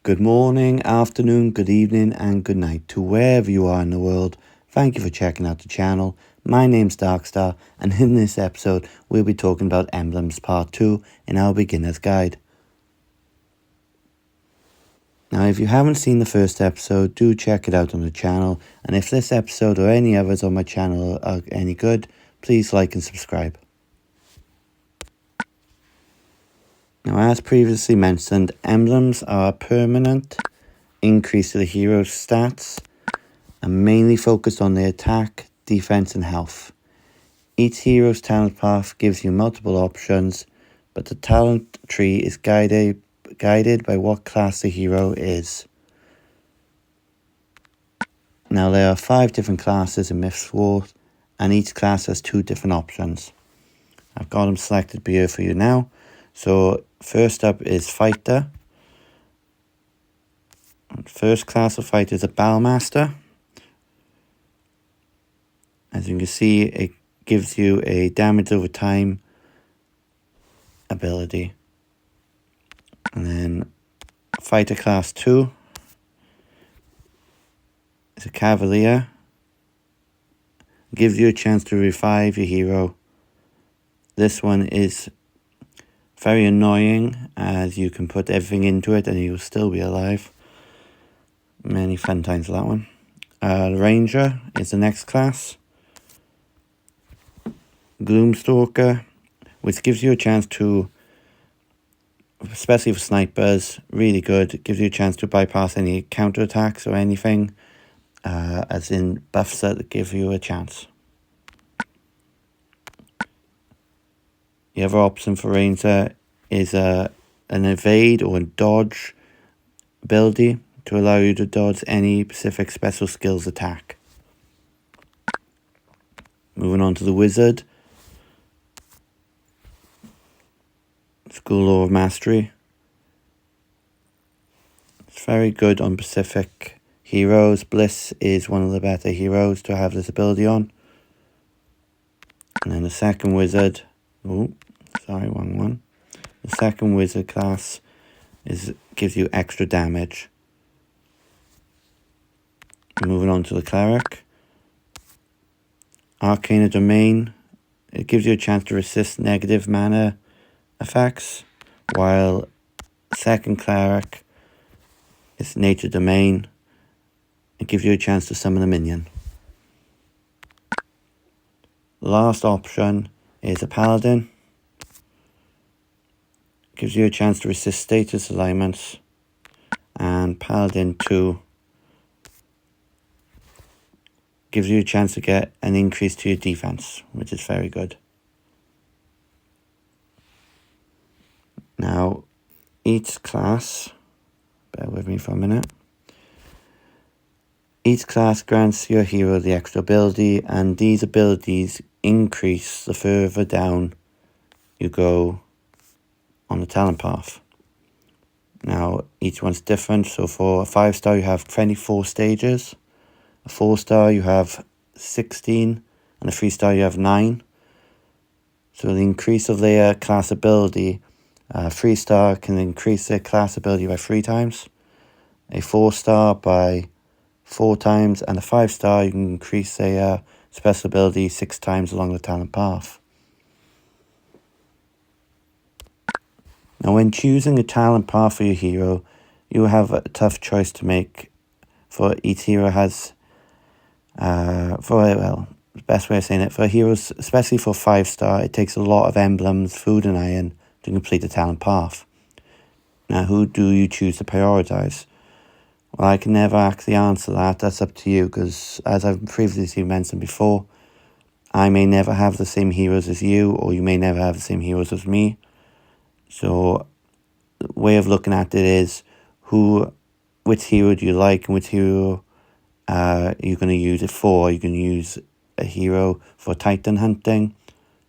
Good morning, afternoon, good evening and good night to wherever you are in the world. Thank you for checking out the channel. My name's Darkstar and in this episode we'll be talking about Emblems Part 2 in our beginner's guide. Now if you haven't seen the first episode, do check it out on the channel, and if this episode or any others on my channel are any good, please like and subscribe. Now as previously mentioned, emblems are a permanent increase to the hero's stats and mainly focused on their attack, defense and health. Each hero's talent path gives you multiple options, but the talent tree is guided by what class the hero is. Now there are 5 different classes in Mythwars, and each class has 2 different options. I've got them selected here for you now. So first up is Fighter. First class of fighter is a Battlemaster. As you can see, it gives you a damage over time ability. And then Fighter class 2 is a Cavalier. It gives you a chance to revive your hero. This one is very annoying as you can put everything into it and you'll still be alive. Many fun times with that one. Ranger is the next class. Gloomstalker, which gives you a chance to, especially for snipers, really good. It gives you a chance to bypass any counterattacks or anything, as in buffs that give you a chance. The other option for Ranger is an evade or a dodge ability to allow you to dodge any specific special skills attack. Moving on to the Wizard. School Law of Mastery. It's very good on specific heroes. Bliss is one of the better heroes to have this ability on. And then the second wizard, the second wizard class gives you extra damage. Moving on to the Cleric. Arcana Domain. It gives you a chance to resist negative mana effects, while second Cleric is Nature Domain. It gives you a chance to summon a minion. Last option is a Paladin. It gives you a chance to resist status alignments, and Paladin 2 gives you a chance to get an increase to your defense, which is very good. Now, each class, bear with me for a minute. Each class grants your hero the extra ability, and these abilities increase the further down you go on the talent path. Now, each one's different. So for a 5-star, you have 24 stages. A 4-star, you have 16, and a 3-star, you have 9. So the increase of their class ability, 3-star can increase their class ability by 3 times, a 4-star by 4 times, and a 5-star you can increase their special ability 6 times along the talent path. Now when choosing a talent path for your hero, you have a tough choice to make, for each hero has, the best way of saying it, for heroes, especially for 5-star, it takes a lot of emblems, food and iron to complete the talent path. Now, who do you choose to prioritize? Well, I can never actually answer that. That's up to you, because as I've previously mentioned before, I may never have the same heroes as you, or you may never have the same heroes as me. So, the way of looking at it is, which hero do you like, and which hero you're going to use it for. You can use a hero for Titan hunting,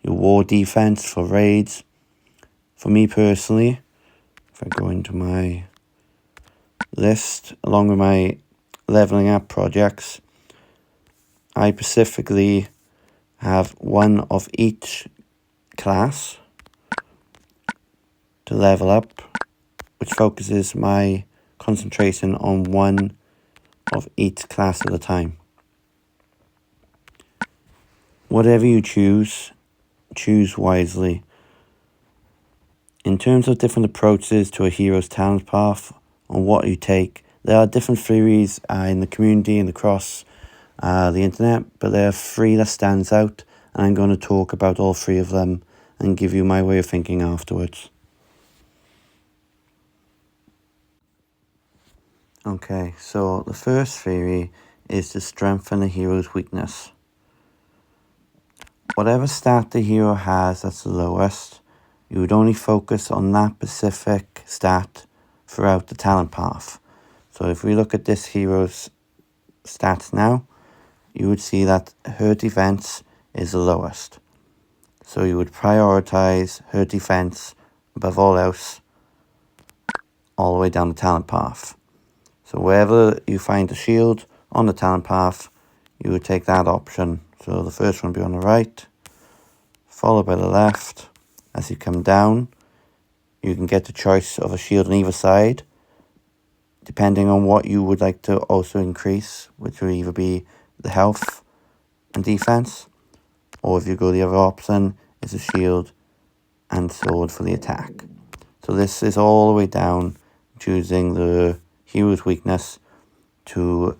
your war defense for raids. For me personally, if I go into my list along with my leveling up projects, I specifically have one of each class to level up, which focuses my concentration on one of each class at a time. Whatever you choose wisely. In terms of different approaches to a hero's talent path on what you take, there are different theories in the community and across the internet, but there are three that stands out, and I'm going to talk about all three of them and give you my way of thinking afterwards. Okay, so the first theory is to strengthen the hero's weakness. Whatever stat the hero has that's the lowest, you would only focus on that specific stat throughout the talent path. So if we look at this hero's stats now, you would see that her defense is the lowest. So you would prioritize her defense above all else all the way down the talent path. So wherever you find a shield on the talent path, you would take that option. So the first one would be on the right, followed by the left. As you come down, you can get the choice of a shield on either side, depending on what you would like to also increase, which will either be the health and defense, or if you go the other option, is a shield and sword for the attack. So this is all the way down, choosing the hero's weakness to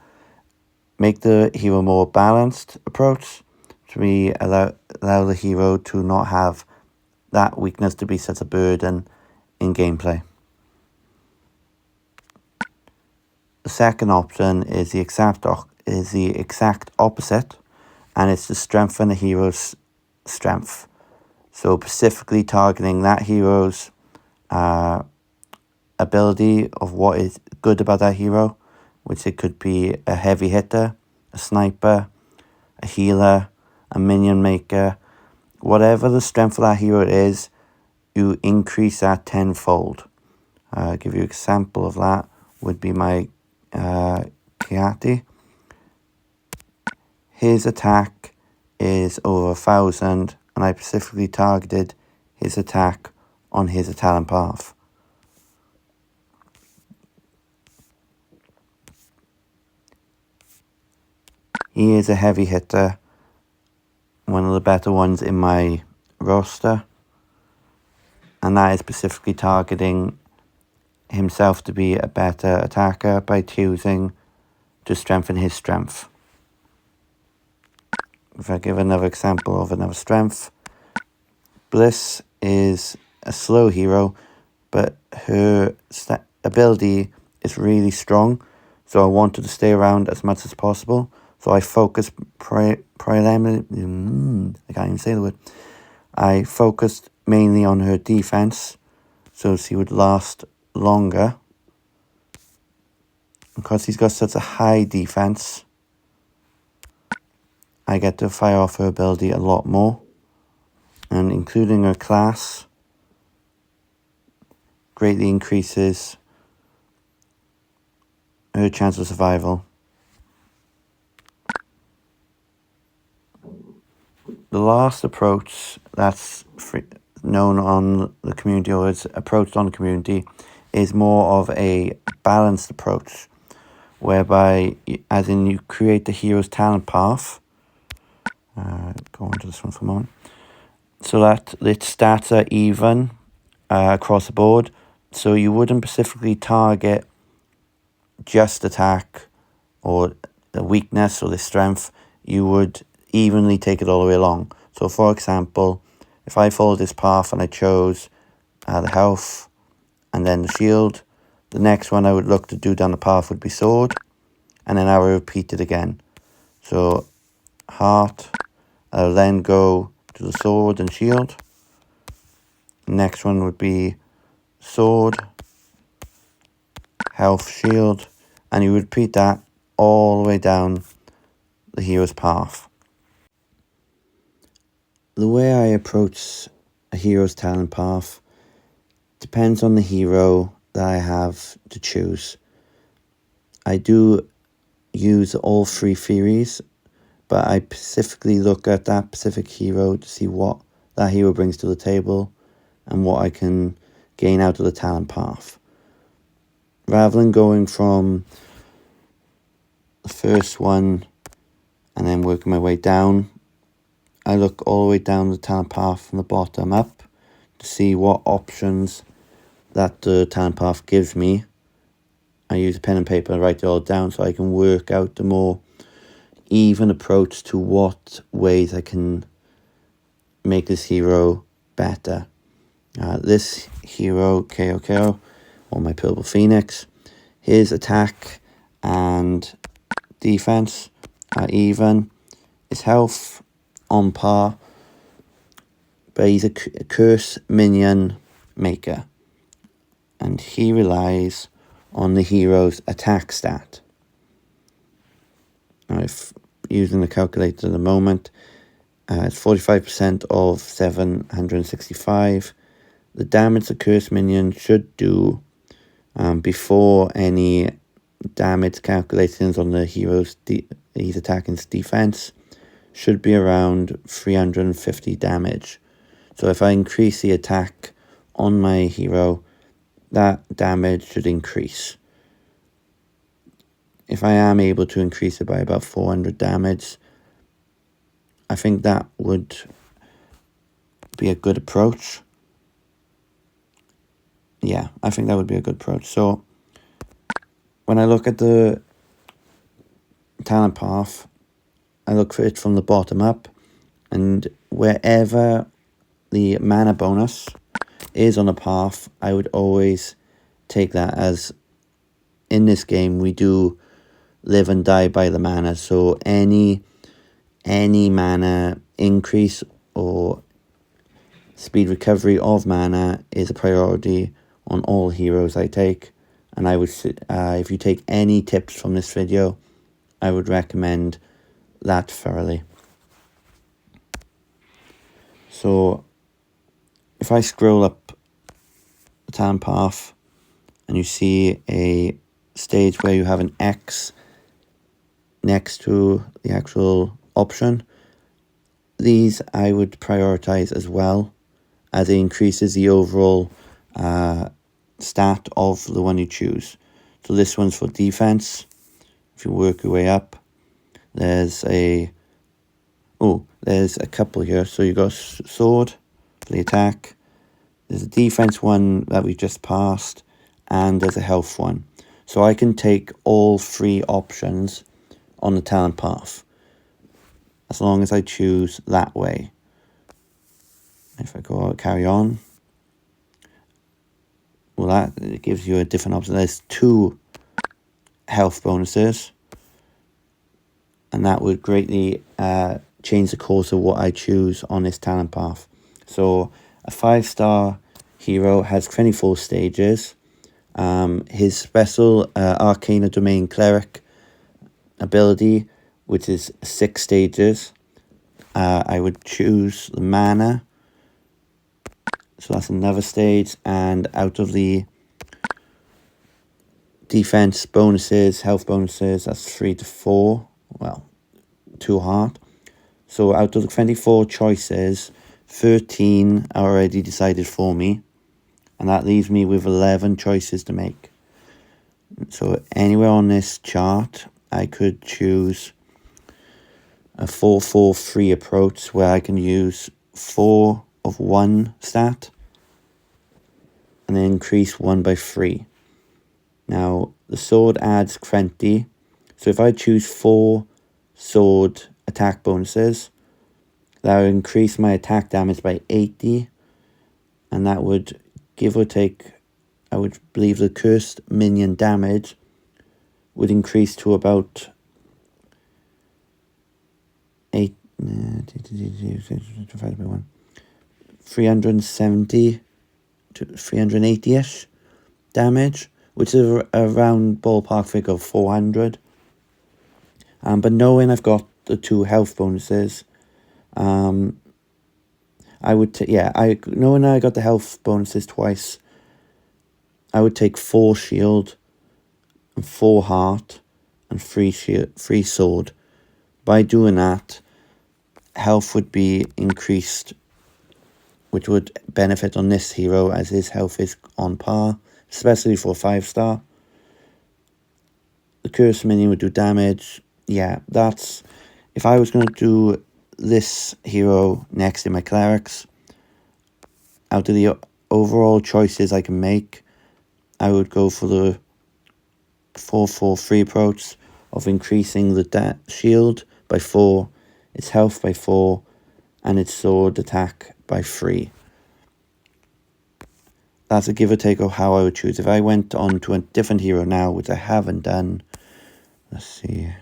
make the hero more balanced approach, to allow the hero to not have that weakness to be such a burden in gameplay. The second option is the exact opposite, and it's to strengthen the hero's strength. So specifically targeting that hero's ability of what is good about that hero, which it could be a heavy hitter, a sniper, a healer, a minion maker. Whatever the strength of that hero is, you increase that tenfold. I'll give you an example of that would be my Kiati. His attack is over 1,000, and I specifically targeted his attack on his talent path. He is a heavy hitter, one of the better ones in my roster, and that is specifically targeting himself to be a better attacker by choosing to strengthen his strength. If I give another example of another strength, Bliss is a slow hero, but her ability is really strong, so I wanted to stay around as much as possible. So I focused I can't even say the word. I focused mainly on her defense, so she would last longer. Because he's got such a high defense, I get to fire off her ability a lot more, and including her class greatly increases her chance of survival. The last approach that's known on the community, or is approached on the community, is more of a balanced approach, whereby, as in, you create the hero's talent path. Go on to this one for a moment. So that its stats are even across the board. So you wouldn't specifically target just attack or the weakness or the strength. You would evenly take it all the way along. So for example, if I followed this path and I chose the health and then the shield, the next one I would look to do down the path would be sword, and then I would repeat it again. So heart, I'll then go to the sword and shield. The next one would be sword, health, shield, and you repeat that all the way down the hero's path. The way I approach a hero's talent path depends on the hero that I have to choose. I do use all three theories, but I specifically look at that specific hero to see what that hero brings to the table and what I can gain out of the talent path. rather than going from the first one and then working my way down, I look all the way down the talent path from the bottom up to see what options that the talent path gives me. I use a pen and paper and write it all down so I can work out the more even approach to what ways I can make this hero better. This hero, KO, or my Purple Phoenix, his attack and defense are even. His health on par, but he's a curse minion maker, and he relies on the hero's attack stat. Now, if using the calculator at the moment, it's 45% of 765. The damage the curse minion should do before any damage calculations on the hero's he's attacking defense should be around 350 damage. So if I increase the attack on my hero, that damage should increase. If I am able to increase it by about 400 damage, I think that would be a good approach. Yeah, I think that would be a good approach. So when I look at the talent path, I look for it from the bottom up, and wherever the mana bonus is on the path, I would always take that, as in this game we do live and die by the mana. So any mana increase or speed recovery of mana is a priority on all heroes I take. And I would, if you take any tips from this video, I would recommend that thoroughly. So if I scroll up the talent path and you see a stage where you have an X next to the actual option, these I would prioritize as well, as it increases the overall stat of the one you choose. So this one's for defense. If you work your way up, there's a couple here. So you got sword for the attack, there's a defense one that we just passed, and there's a health one. So I can take all three options on the talent path as long as I choose that way. If I go carry on, well, that it gives you a different option. There's 2 health bonuses, and that would greatly change the course of what I choose on this talent path. So a 5-star hero has 24 stages. His special Arcana Domain Cleric ability, which is 6 stages. I would choose the mana, so that's another stage, and out of the defense bonuses, health bonuses, that's 3 to 4, well, 2 heart. So out of the 24 choices, 13 are already decided for me, and that leaves me with 11 choices to make. So anywhere on this chart, I could choose a 4-4-3 approach where I can use 4 of one stat and then increase 1 by 3. Now the sword adds 20, so if I choose 4 sword attack bonuses, that would increase my attack damage by 80, and that would give or take, I would believe the cursed minion damage would increase to about 370 to 380-ish damage, which is around ballpark figure of 400. But knowing I've got the 2 health bonuses, I would knowing I got the health bonuses twice, I would take 4 shield and 4 heart and 3 sword. By doing that, health would be increased, which would benefit on this hero as his health is on par, especially for a 5-star. The curse minion would do damage. Yeah, that's... If I was going to do this hero next in my clerics, out of the overall choices I can make, I would go for the 4-4-3 approach of increasing the shield by 4, its health by 4, and its sword attack by 3. That's a give or take of how I would choose. If I went on to a different hero now, which I haven't done, let's see,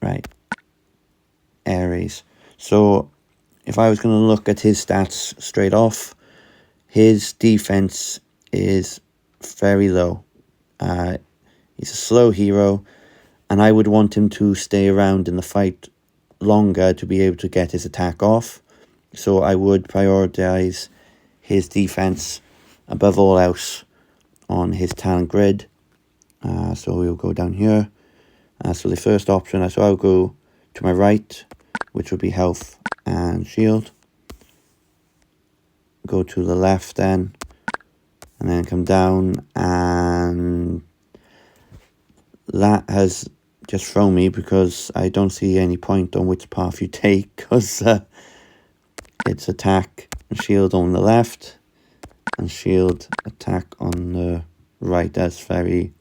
right, Ares. So if I was going to look at his stats straight off, his defense is very low. He's a slow hero, and I would want him to stay around in the fight longer to be able to get his attack off. So I would prioritize his defense above all else on his talent grid. So we'll go down here. So the first option, so I'll go to my right, which would be health and shield. Go to the left then, and then come down, and that has just thrown me because I don't see any point on which path you take, because it's attack and shield on the left and shield attack on the right. That's very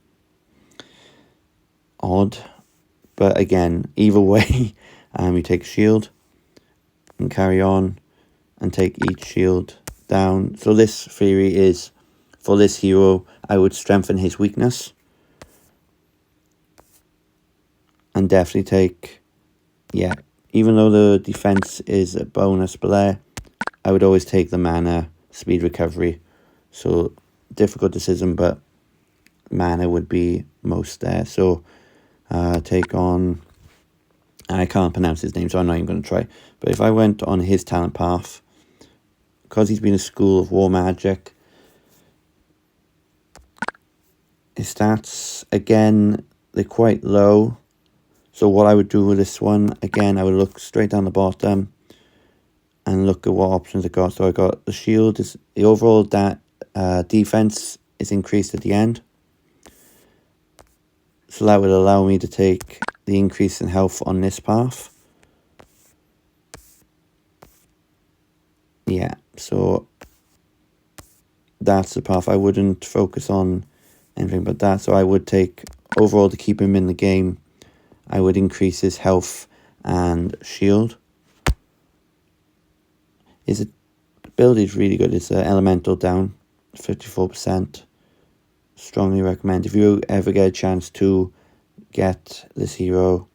odd, but again, either way, you take shield and carry on and take each shield down. So this theory is, for this hero, I would strengthen his weakness and definitely take, yeah, even though the defense is a bonus below, I would always take the mana speed recovery. So difficult decision, but mana would be most there. So take on, I can't pronounce his name, so I'm not even going to try. But if I went on his talent path, because he's been a school of war magic, his stats, again, they're quite low. So what I would do with this one, again, I would look straight down the bottom and look at what options I got. So I got the shield, is the overall defense is increased at the end. So that would allow me to take the increase in health on this path. Yeah, so that's the path. I wouldn't focus on anything but that. So I would take, overall, to keep him in the game, I would increase his health and shield. His ability is really good. It's elemental down, 54%. Strongly recommend. If you ever get a chance to get this hero,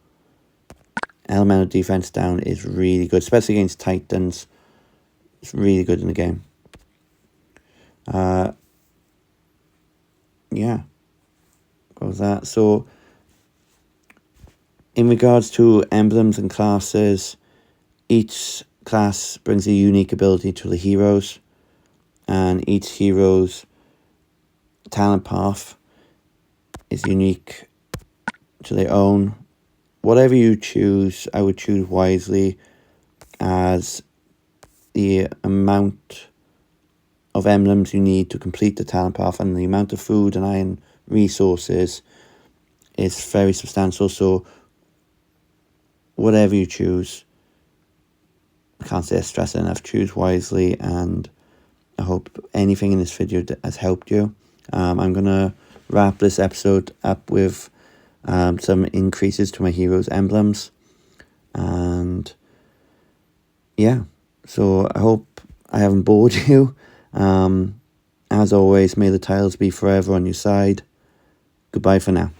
elemental defense down is really good, especially against Titans. It's really good in the game. Yeah, goes that. So in regards to emblems and classes, each class brings a unique ability to the heroes, and each hero's talent path is unique to their own. Whatever you choose, I would choose wisely, as the amount of emblems you need to complete the talent path and the amount of food and iron resources is very substantial. So whatever you choose, I can't say I stress it enough, choose wisely, and I hope anything in this video has helped you. I'm going to wrap this episode up with some increases to my heroes' emblems, and yeah, so I hope I haven't bored you. As always, may the tiles be forever on your side. Goodbye for now.